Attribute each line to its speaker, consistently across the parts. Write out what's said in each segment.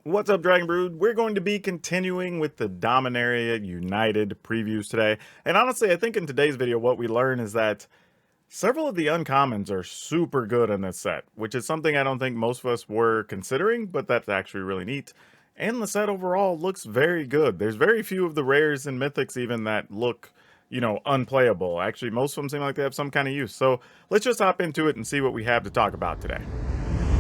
Speaker 1: What's up, Dragon Brood? We're going to be continuing with the Dominaria United previews today. And honestly, I think in today's video, what we learn is that several of the uncommons are super good in this set, which is something I don't think most of us were considering, but that's actually really neat. And the set overall looks very good. There's very few of the rares and mythics even that look, unplayable. Actually, most of them seem like they have some kind of use. So let's just hop into it and see what we have to talk about today.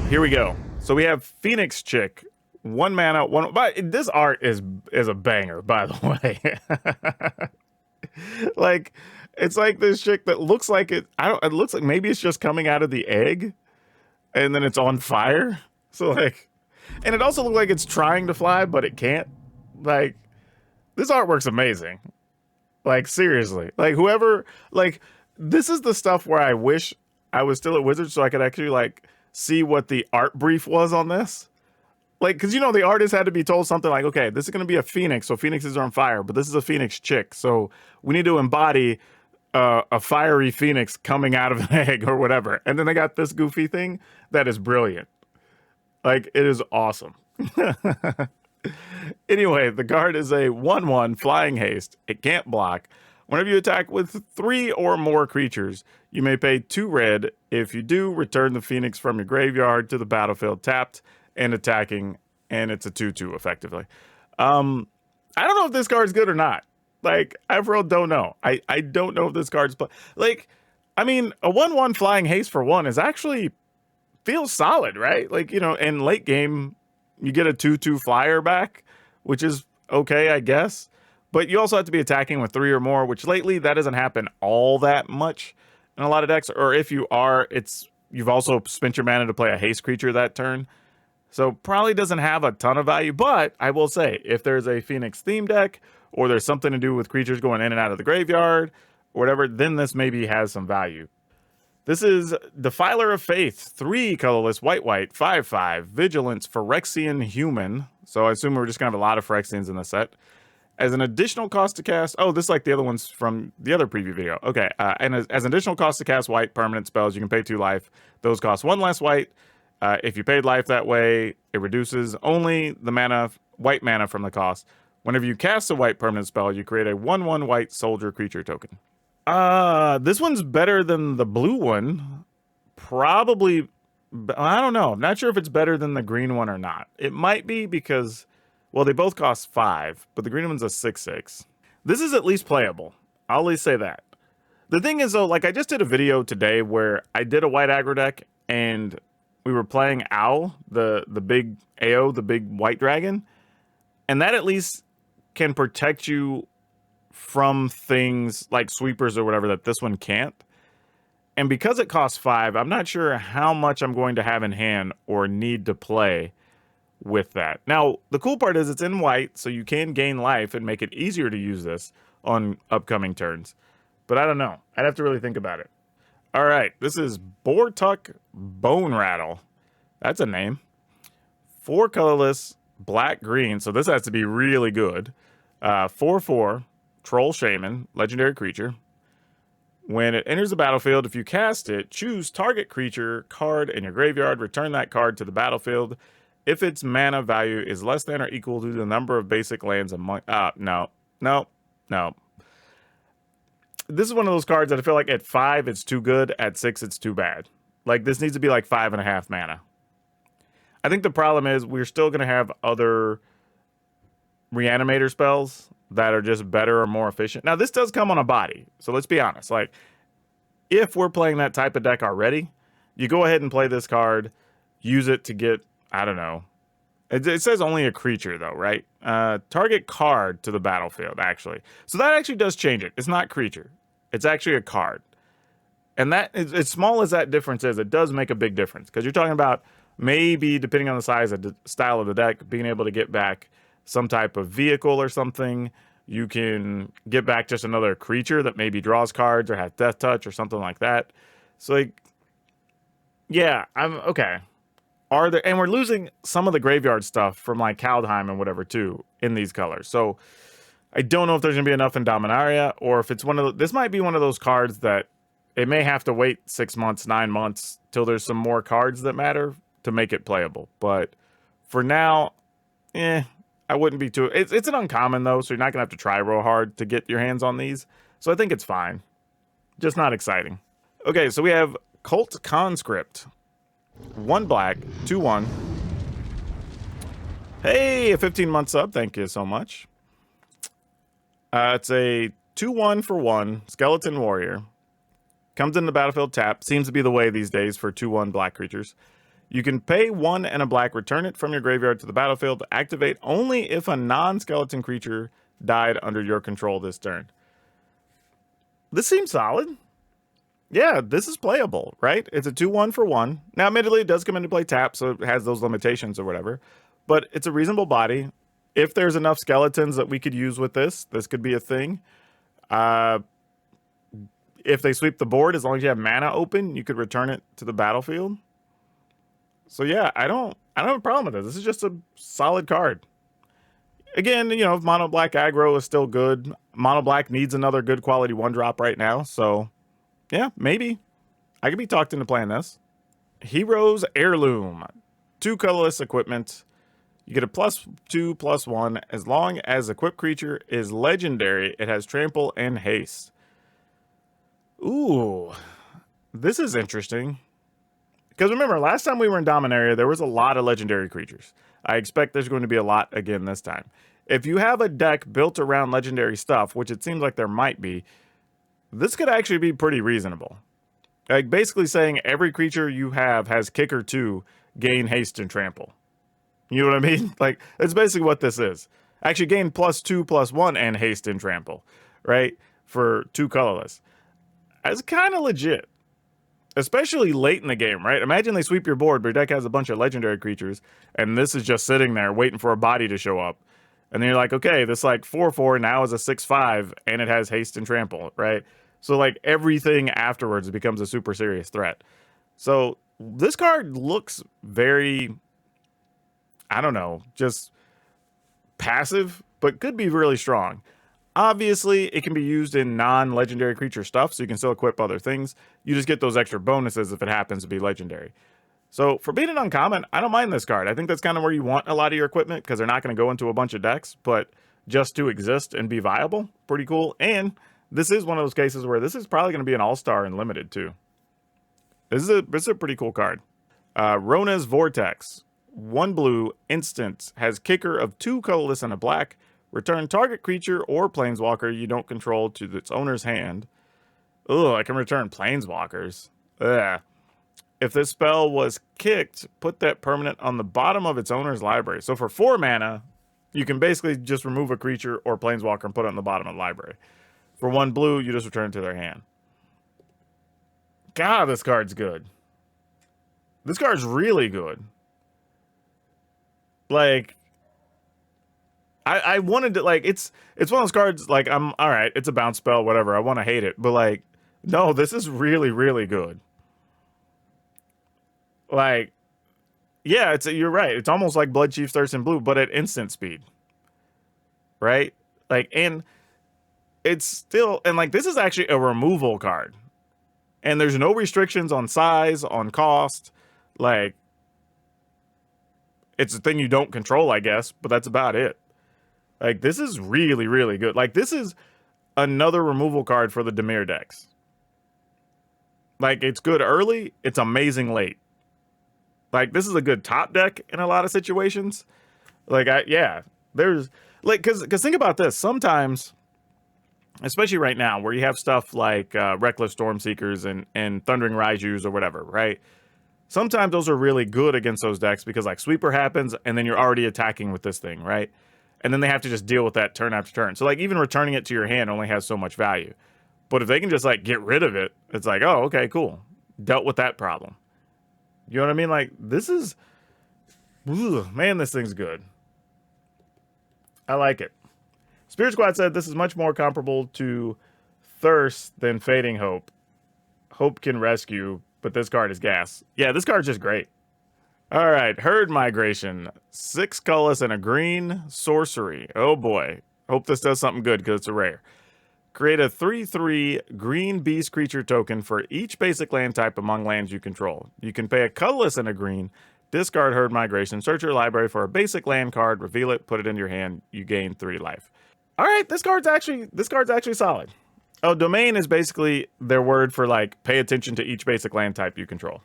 Speaker 1: Here we go. So we have Phoenix Chick. 1 mana, one. But this art is a banger, by the way. Like, it's like this chick that looks like it. It looks like maybe it's just coming out of the egg, and then it's on fire. So like, and it also looks like it's trying to fly, but it can't. Like, this artwork's amazing. Like, seriously. Like, whoever. Like, this is the stuff where I wish I was still at Wizards so I could actually like see what the art brief was on this. Like, because, the artist had to be told something like, okay, this is going to be a phoenix, so phoenixes are on fire, but this is a phoenix chick, so we need to embody a fiery phoenix coming out of an egg or whatever. And then they got this goofy thing that is brilliant. Like, it is awesome. Anyway, the card is a 1/1 flying haste. It can't block. Whenever you attack with 3 or more creatures, you may pay 2 red. If you do, return the phoenix from your graveyard to the battlefield tapped and attacking, and it's a 2/2 effectively. I don't know if this card's good or not. Like, I real don't know. I don't know if this card's like, I mean, a 1/1 flying haste for 1 is actually feels solid, right? Like, in late game, you get a 2/2 flyer back, which is okay, I guess. But you also have to be attacking with 3 or more, which lately that doesn't happen all that much in a lot of decks. Or if you are, you've also spent your mana to play a haste creature that turn. So probably doesn't have a ton of value, but I will say, if there's a Phoenix theme deck, or there's something to do with creatures going in and out of the graveyard, or whatever, then this maybe has some value. This is Defiler of Faith, 3 colorless, white, 5/5, Vigilance, Phyrexian Human. So I assume we're just going to have a lot of Phyrexians in the set. As an additional cost to cast, oh, this is like the other ones from the other preview video. Okay, and as an additional cost to cast white permanent spells, you can pay 2 life. Those cost 1 less white. If you paid life that way, it reduces only the mana, white mana from the cost. Whenever you cast a white permanent spell, you create a 1/1 white soldier creature token. This one's better than the blue one. Probably, I don't know. I'm not sure if it's better than the green one or not. It might be because, well, they both cost 5, but the green one's a 6/6. This is at least playable. I'll at least say that. The thing is, though, like, I just did a video today where I did a white aggro deck, and we were playing Owl, the big AO, the big white dragon, and that at least can protect you from things like sweepers or whatever that this one can't. And because it costs 5, I'm not sure how much I'm going to have in hand or need to play with that. Now, the cool part is it's in white, so you can gain life and make it easier to use this on upcoming turns. But I don't know. I'd have to really think about it. All right, this is Bortuck Bone Rattle. That's a name. 4 colorless, black, green. So this has to be really good. 4/4, Troll Shaman, legendary creature. When it enters the battlefield, if you cast it, choose target creature card in your graveyard, return that card to the battlefield. If its mana value is less than or equal to the number of basic lands among... No. This is one of those cards that I feel like at 5 it's too good, at 6 it's too bad. Like, this needs to be like 5.5 mana. I think the problem is we're still going to have other reanimator spells that are just better or more efficient. Now, this does come on a body, so let's be honest. Like, if we're playing that type of deck already, you go ahead and play this card, use it to get, I don't know. It says only a creature, though, right? Target card to the battlefield, actually. So that actually does change it. It's not creature. It's actually a card. And that, as small as that difference is, it does make a big difference. Because you're talking about maybe, depending on the size and style of the deck, being able to get back some type of vehicle or something. You can get back just another creature that maybe draws cards or has death touch or something like that. So, like, yeah, I'm okay. And we're losing some of the graveyard stuff from like Kaldheim and whatever too in these colors. So I don't know if there's gonna be enough in Dominaria, or if it's this might be one of those cards that it may have to wait 6 months, 9 months till there's some more cards that matter to make it playable. But for now, I wouldn't be too. It's an uncommon though, so you're not gonna have to try real hard to get your hands on these. So I think it's fine. Just not exciting. Okay, so we have Cult Conscript. 1 black, 2/1. Hey, a 15-month sub. Thank you so much. It's a 2/1 for 1 skeleton warrior. Comes into the battlefield tap. Seems to be the way these days for 2/1 black creatures. You can pay 1 and a black, return it from your graveyard to the battlefield to activate only if a non-skeleton creature died under your control this turn. This seems solid. Yeah, this is playable, right? It's a 2/1 for 1. Now, admittedly, it does come into play tap, so it has those limitations or whatever. But it's a reasonable body. If there's enough skeletons that we could use with this could be a thing. If they sweep the board, as long as you have mana open, you could return it to the battlefield. So yeah, I don't have a problem with this. This is just a solid card. Again, you know, if mono black aggro is still good, mono black needs another good quality 1-drop right now. So yeah, maybe I could be talked into playing this. Heroes Heirloom, 2 colorless equipment. You get a +2/+1 as long as equipped creature is legendary. It has trample and haste. Ooh, this is interesting. Because remember, last time we were in Dominaria, there was a lot of legendary creatures. I expect there's going to be a lot again this time. If you have a deck built around legendary stuff, which it seems like there might be, this could actually be pretty reasonable. Like basically saying every creature you have has kicker 2, gain haste and trample. You know what I mean? Like that's basically what this is. Actually gain +2/+1 and haste and trample, right? For 2 colorless. That's kind of legit. Especially late in the game, right? Imagine they sweep your board, but your deck has a bunch of legendary creatures, and this is just sitting there waiting for a body to show up. And then you're like, okay, this like 4/4 now is a 6/5, and it has haste and trample, right? So like everything afterwards becomes a super serious threat. So this card looks very, I don't know, just passive, but could be really strong. Obviously, it can be used in non-legendary creature stuff, so you can still equip other things. You just get those extra bonuses if it happens to be legendary. So for being an uncommon, I don't mind this card. I think that's kind of where you want a lot of your equipment, because they're not going to go into a bunch of decks, but just to exist and be viable, pretty cool. And this is one of those cases where this is probably going to be an all-star and limited too. This is a pretty cool card. Rona's Vortex. 1 blue, instant, has kicker of 2 colorless and a black. Return target creature or planeswalker you don't control to its owner's hand. Ugh, I can return planeswalkers. Ugh. If this spell was kicked, put that permanent on the bottom of its owner's library. So for 4 mana, you can basically just remove a creature or planeswalker and put it on the bottom of the library. For 1 blue, you just return it to their hand. God, this card's good. This card's really good. Like, I wanted to, like, it's one of those cards, like, I'm, all right, it's a bounce spell, whatever, I want to hate it, but, like, no, this is really, really good. Like, yeah, you're right, it's almost like Blood Chief's Thirst in Blue, but at instant speed. Right? Like, and it's still, and, like, this is actually a removal card. And there's no restrictions on size, on cost, like, it's a thing you don't control, I guess, but that's about it. Like, this is really, really good. Like, this is another removal card for the Dimir decks. Like, it's good early, it's amazing late. Like, this is a good top deck in a lot of situations. Like, yeah, there's, like, because think about this. Sometimes, especially right now, where you have stuff like Reckless Stormseekers and Thundering Raijus or whatever, right? Sometimes those are really good against those decks because, like, Sweeper happens, and then you're already attacking with this thing, right? And then they have to just deal with that turn after turn. So, like, even returning it to your hand only has so much value. But if they can just, like, get rid of it, it's like, oh, okay, cool. Dealt with that problem. You know what I mean? Like, this is... Ugh, man, this thing's good. I like it. Spirit Squad said this is much more comparable to Thirst than Fading Hope. Hope can rescue, but this card is gas. Yeah, this card's just great. All right, Herd Migration. 6 colorless and a green sorcery. Oh boy. Hope this does something good because it's a rare. Create a 3/3 green beast creature token for each basic land type among lands you control. You can pay a colorless and a green, discard Herd Migration, search your library for a basic land card, reveal it, put it into your hand, you gain 3 life. All right, this card's actually solid. Oh, domain is basically their word for like pay attention to each basic land type you control.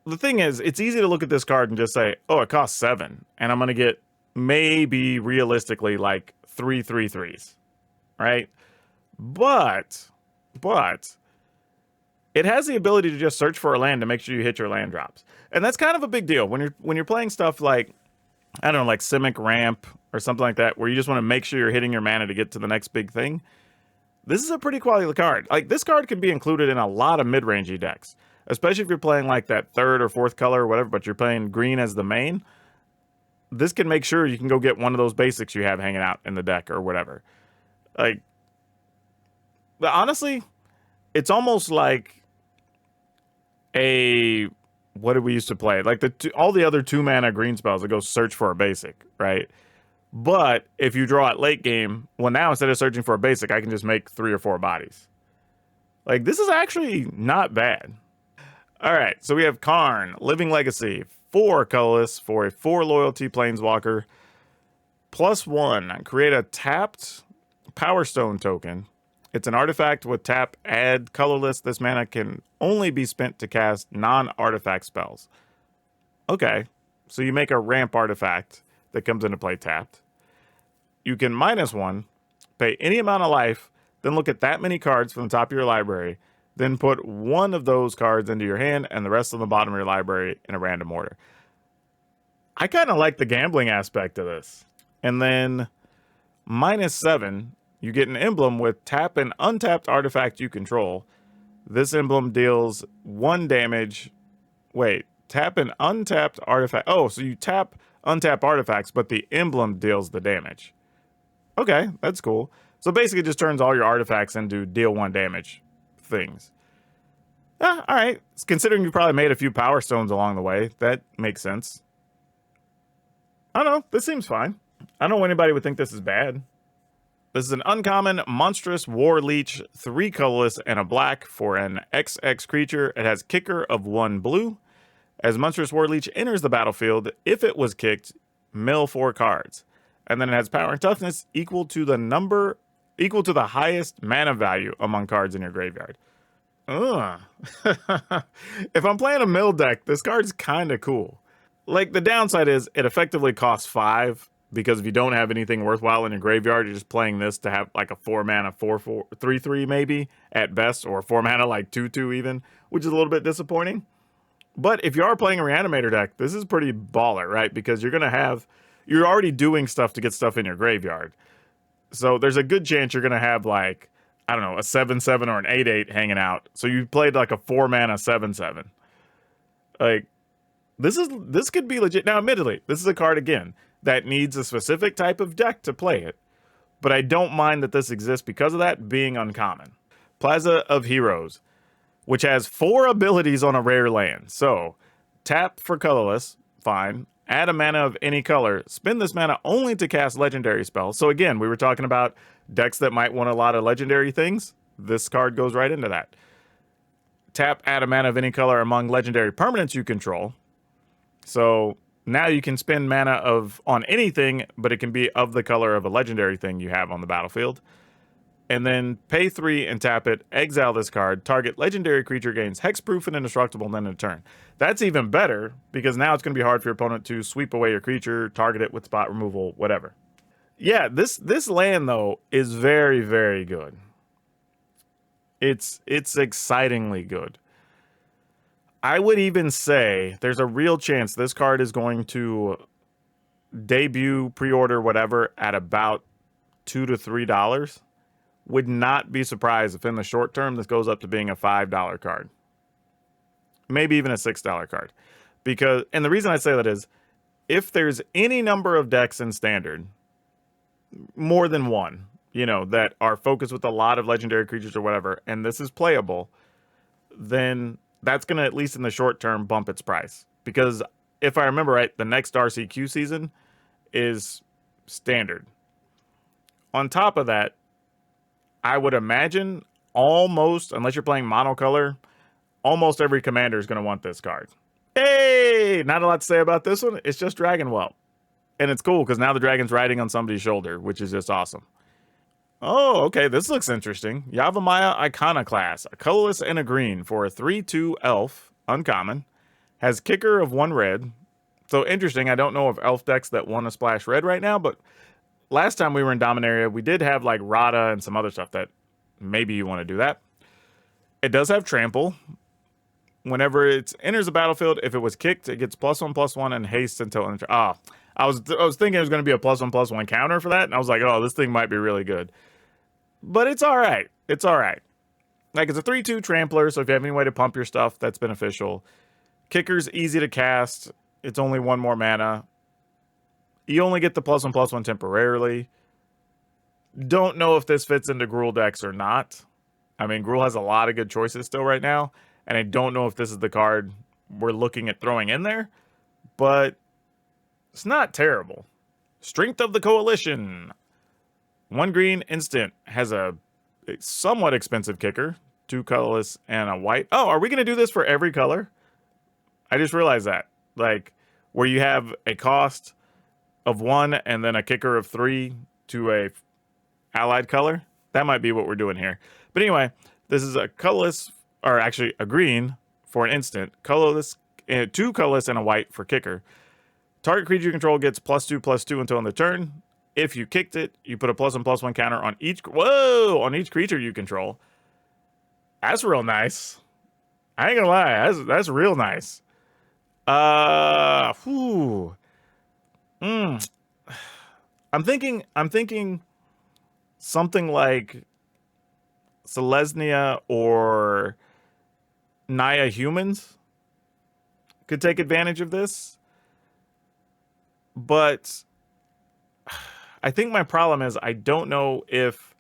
Speaker 1: The thing is, it's easy to look at this card and just say, oh, it costs 7, and I'm going to get maybe realistically like 3/3/3s, right? But it has the ability to just search for a land to make sure you hit your land drops. And that's kind of a big deal when you're playing stuff like, I don't know, like Simic Ramp or something like that, where you just want to make sure you're hitting your mana to get to the next big thing. This is a pretty quality card. Like, this card can be included in a lot of mid-rangey decks, especially if you're playing like that 3rd or 4th color or whatever, but you're playing green as the main. This can make sure you can go get one of those basics you have hanging out in the deck or whatever. Like, but honestly, it's almost like a, what did we used to play? Like all the other 2-mana green spells that go search for a basic, right? But if you draw it late game, well, now instead of searching for a basic, I can just make 3 or 4 bodies. Like, this is actually not bad. All right, so we have Karn, Living Legacy, 4 colorless for a 4 loyalty planeswalker. +1, create a tapped Power Stone token. It's an artifact with tap, add colorless. This mana can only be spent to cast non-artifact spells. Okay, so you make a ramp artifact that comes into play tapped. You can -1, pay any amount of life, then look at that many cards from the top of your library, then put one of those cards into your hand and the rest on the bottom of your library in a random order. I kind of like the gambling aspect of this. And then -7, you get an emblem with tap an untapped artifact you control. This emblem deals 1 damage. Wait, tap an untapped artifact. Oh, so you tap untap artifacts, but the emblem deals the damage. Okay, that's cool. So basically it just turns all your artifacts into deal 1 damage things. All right. Considering you probably made a few Power Stones along the way, that makes sense. I don't know. This seems fine. I don't know anybody would think this is bad. This is an uncommon Monstrous War Leech, 3 colorless and a black for an XX creature. It has kicker of 1 blue. As Monstrous War Leech enters the battlefield, if it was kicked, mill 4 cards. And then it has power and toughness equal to the highest mana value among cards in your graveyard. Ugh. If I'm playing a mill deck, this card's kind of cool. Like, the downside is it effectively costs 5, because if you don't have anything worthwhile in your graveyard, you're just playing this to have like a 4-mana 4/4 3/3 maybe at best, or 4-mana like 2/2 even, which is a little bit disappointing. But if you are playing a Reanimator deck, this is pretty baller, right? Because you're already doing stuff to get stuff in your graveyard. So there's a good chance you're going to have like, I don't know, a 7/7 or an 8/8 hanging out. So you played like a 4-mana 7/7. Like, this could be legit. Now, admittedly, this is a card, again, that needs a specific type of deck to play it. But I don't mind that this exists because of that being uncommon. Plaza of Heroes, which has 4 abilities on a rare land. So, tap for colorless, fine. Add a mana of any color. Spend this mana only to cast legendary spells. So again, we were talking about decks that might want a lot of legendary things. This card goes right into that. Tap, add a mana of any color among legendary permanents you control. So now you can spend mana on anything, but it can be of the color of a legendary thing you have on the battlefield. And then pay 3 and tap it, exile this card, target legendary creature gains hexproof and indestructible, and then in a turn. That's even better, because now it's going to be hard for your opponent to sweep away your creature, target it with spot removal, whatever. Yeah, this land, though, is very, very good. It's excitingly good. I would even say there's a real chance this card is going to debut, pre-order, whatever, at about $2 to $3. Would not be surprised if in the short term this goes up to being a $5 card. Maybe even a $6 card. And the reason I say that is, if there's any number of decks in Standard, more than one, that are focused with a lot of legendary creatures or whatever, and this is playable, then that's going to, at least in the short term, bump its price. Because if I remember right, the next RCQ season is Standard. On top of that, I would imagine almost, unless you're playing monocolor, almost every commander is going to want this card. Hey, not a lot to say about this one. It's just Dragon Whelp. And it's cool because now the dragon's riding on somebody's shoulder, which is just awesome. Oh, okay, this looks interesting. Yavimaya Iconoclast, a colorless and a green for a 3/2 elf, uncommon. Has kicker of 1 red. So interesting, I don't know of elf decks that want to splash red right now, but last time we were in Dominaria, we did have like Rada and some other stuff that maybe you want to do that. It does have trample. Whenever it enters the battlefield, if it was kicked, it gets +1/+1 and haste until enter. Ah, I was thinking it was going to be a +1/+1 counter for that, and I was like, oh, this thing might be really good. But it's all right. It's all right. Like, it's a 3/2 trampler, so if you have any way to pump your stuff, that's beneficial. Kicker's easy to cast. It's only 1 more mana. You only get the +1/+1 temporarily. Don't know if this fits into Gruul decks or not. I mean, Gruul has a lot of good choices still right now, and I don't know if this is the card we're looking at throwing in there, but it's not terrible. Strength of the Coalition. 1 green instant has a somewhat expensive kicker, 2 colorless and a white. Oh, are we going to do this for every color? I just realized that. Like, where you have a cost of 1 and then a kicker of 3 to a allied color. That might be what we're doing here. But anyway, this is a colorless, or actually a green for an instant, colorless, 2 colorless and a white for kicker. Target creature you control gets +2/+2 until end of turn. If you kicked it, you put a +1/+1 counter on each. Whoa! On each creature you control. That's real nice. I ain't gonna lie, that's real nice. Whew. I'm thinking something like Selesnya or Naya Humans could take advantage of this. But I think my problem is I don't know if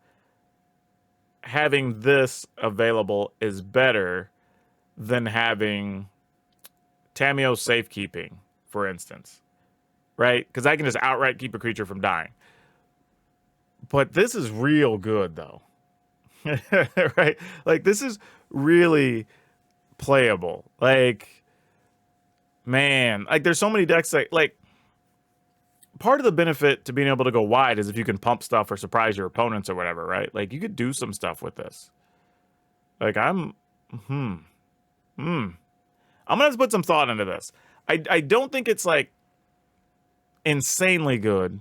Speaker 1: having this available is better than having Tameo Safekeeping, for instance. Right? Because I can just outright keep a creature from dying. But this is real good, though. Right? Like, this is really playable. Like, man. Like, there's so many decks that, like, part of the benefit to being able to go wide is if you can pump stuff or surprise your opponents or whatever, right? Like, you could do some stuff with this. Like, I'm gonna have to put some thought into this. I don't think it's, like, insanely good,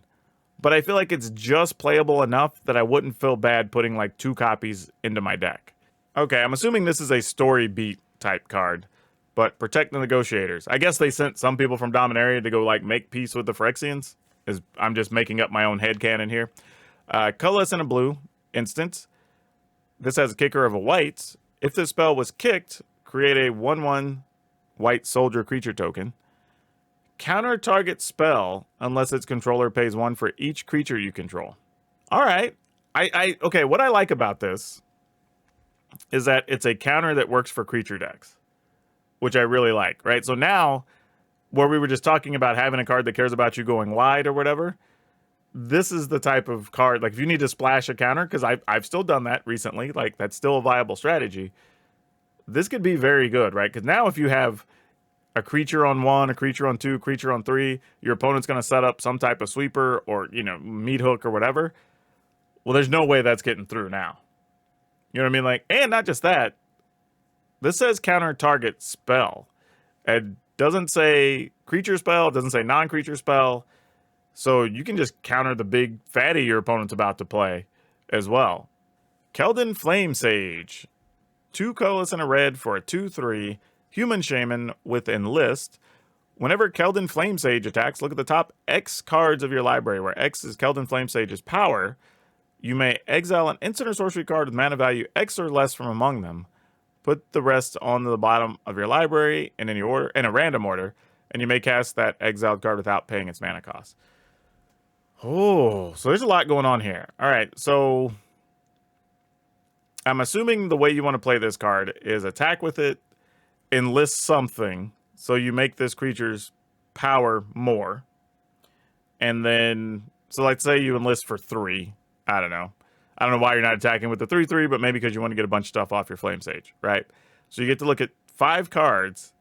Speaker 1: but I feel like it's just playable enough that I wouldn't feel bad putting, like, 2 copies into my deck. Okay, I'm assuming this is a story beat type card, but Protect the Negotiators. I guess they sent some people from Dominaria to go, like, make peace with the Phyrexians. I'm just making up my own headcanon here. Colorless and a blue, instant. This has a kicker of a white. If this spell was kicked, create a 1/1 white soldier creature token. Counter target spell unless its controller pays 1 for each creature you control. All right. Okay, what I like about this is that it's a counter that works for creature decks, which I really like, right? So now, where we were just talking about having a card that cares about you going wide or whatever, this is the type of card, like if you need to splash a counter, because I've still done that recently, like that's still a viable strategy. This could be very good, right? Because now if you have a creature on 1, a creature on 2, creature on 3, your opponent's going to set up some type of sweeper or, you know, meat hook or whatever. Well, there's no way that's getting through now. You know what I mean? Like, and not just that, this says counter target spell. It doesn't say creature spell, it doesn't say non-creature spell. So you can just counter the big fatty your opponent's about to play as well. Keldon Flame Sage. 2 colorless and a red for a 2/3 human shaman with enlist. Whenever Keldon Flame Sage attacks, look at the top X cards of your library, where X is Keldon Flame Sage's power. You may exile an instant or sorcery card with mana value X or less from among them. Put the rest on the bottom of your library in any order, in a random order, and you may cast that exiled card without paying its mana cost. Oh, so there's a lot going on here. All right, so I'm assuming the way you want to play this card is attack with it, enlist something, so you make this creature's power more. And then, so let's say you enlist for 3. I don't know why you're not attacking with the 3/3, but maybe because you want to get a bunch of stuff off your Flame Sage, right? So you get to look at 5 cards,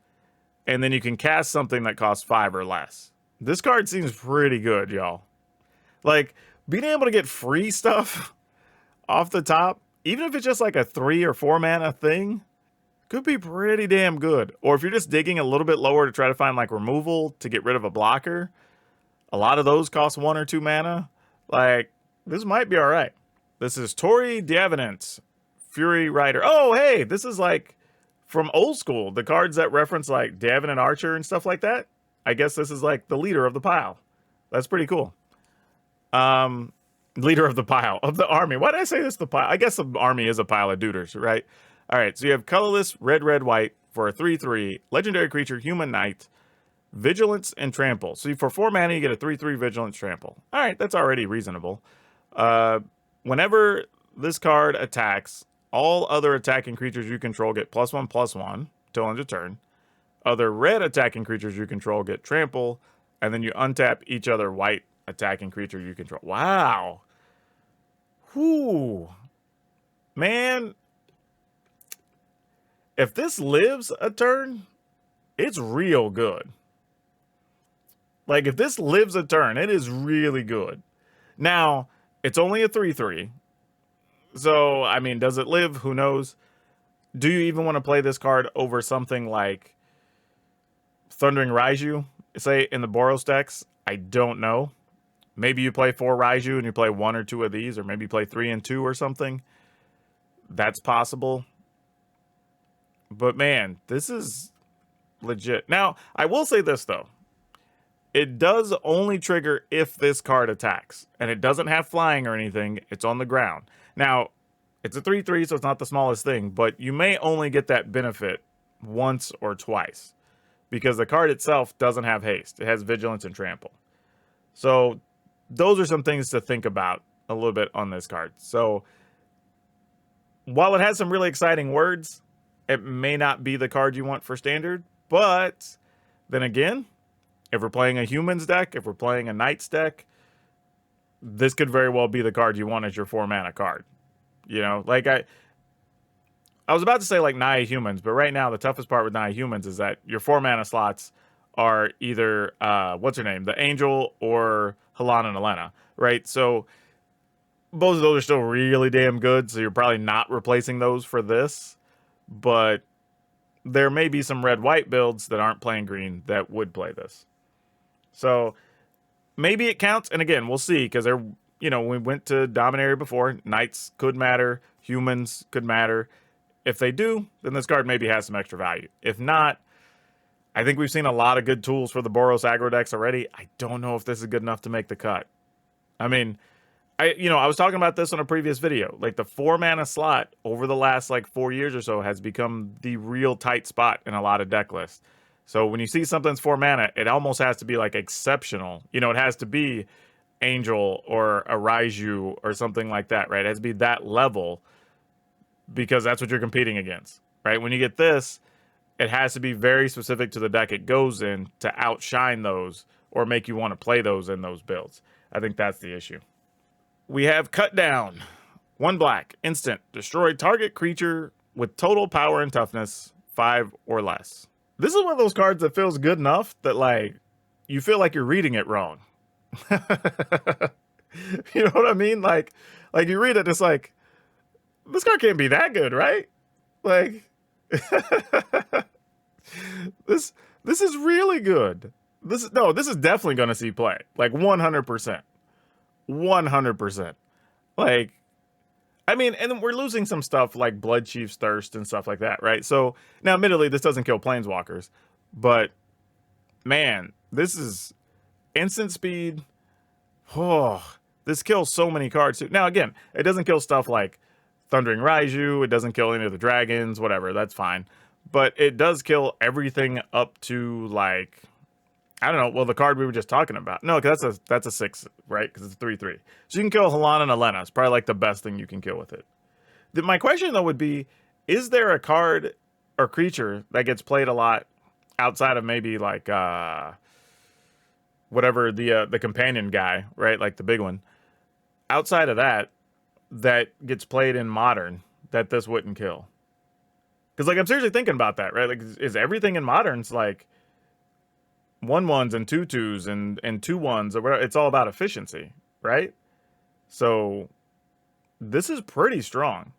Speaker 1: and then you can cast something that costs 5 or less. This card seems pretty good, y'all. Like, being able to get free stuff off the top, even if it's just like a 3 or 4 mana thing, could be pretty damn good. Or if you're just digging a little bit lower to try to find like removal to get rid of a blocker, a lot of those cost 1 or 2 mana. Like, this might be all right. This is Tori The Evidence, Fury Rider. Oh, hey, this is like from old school. The cards that reference like Davin and Archer and stuff like that. I guess this is like the leader of the pile. That's pretty cool. Leader of the pile, of the army. Why did I say this the pile? I guess the army is a pile of duders, right? All right, so you have colorless, red, red, white for a 3/3, legendary creature, human knight, vigilance, and trample. So for 4 mana, you get a 3/3 vigilance trample. All right, that's already reasonable. Whenever this card attacks, all other attacking creatures you control get +1/+1 till end of turn. Other red attacking creatures you control get trample, and then you untap each other white attacking creature you control. Wow. Whoo. Man. If this lives a turn, it's real good. Like, if this lives a turn, it is really good. Now, it's only a 3/3. So, I mean, does it live? Who knows? Do you even want to play this card over something like Thundering Raiju, say, in the Boros decks? I don't know. Maybe you play 4 Raiju and you play 1 or 2 of these, or maybe you play 3 and 2 or something. That's possible. But man, this is legit. Now, I will say this though. It does only trigger if this card attacks. And it doesn't have flying or anything. It's on the ground. Now, it's a 3/3, so it's not the smallest thing. But you may only get that benefit once or twice. Because the card itself doesn't have haste. It has vigilance and trample. So, those are some things to think about a little bit on this card. So, while it has some really exciting words, it may not be the card you want for standard, but then again, if we're playing a humans deck, if we're playing a knights deck, this could very well be the card you want as your 4 mana card. You know, like I was about to say like Naya Humans, but right now the toughest part with Naya Humans is that your 4 mana slots are either, what's her name? The Angel or Halan and Elena, right? So both of those are still really damn good, so you're probably not replacing those for this. But there may be some red-white builds that aren't playing green that would play this. So maybe it counts. And again, we'll see, because they're, you know, we went to Dominaria before. Knights could matter. Humans could matter. If they do, then this card maybe has some extra value. If not, I think we've seen a lot of good tools for the Boros aggro decks already. I don't know if this is good enough to make the cut. I mean, I was talking about this on a previous video. Like, the 4 mana slot over the last, like, 4 years or so has become the real tight spot in a lot of deck lists. So when you see something's 4 mana, it almost has to be, like, exceptional. You know, it has to be Angel or a Raiju or something like that, right? It has to be that level because that's what you're competing against, right? When you get this, it has to be very specific to the deck it goes in to outshine those or make you want to play those in those builds. I think that's the issue. We have Cut Down. 1 black, instant. Destroy target creature with total power and toughness 5 or less. This is one of those cards that feels good enough that, like, you feel like you're reading it wrong. You know what I mean? Like you read it, it's like, this card can't be that good, right? Like, this is really good. This is definitely going to see play. Like, 100%. 100%. Like, I mean, and then we're losing some stuff like Blood Chief's Thirst and stuff like that, right? So, now, admittedly, this doesn't kill Planeswalkers, but, man, this is instant speed. Oh, this kills so many cards, too. Now, again, it doesn't kill stuff like Thundering Raiju, it doesn't kill any of the dragons, whatever, that's fine. But it does kill everything up to, like, I don't know. Well, the card we were just talking about. No, because that's a 6, right? Because it's a 3/3. So you can kill Halan and Elena. It's probably like the best thing you can kill with it. My question, though, would be, is there a card or creature that gets played a lot outside of maybe like whatever the companion guy, right? Like the big one. Outside of that gets played in Modern that this wouldn't kill? Because, like, I'm seriously thinking about that, right? Like, is everything in Modern's like 1/1s and 2/2s and 2/1s or whatever. It's all about efficiency, right? So this is pretty strong.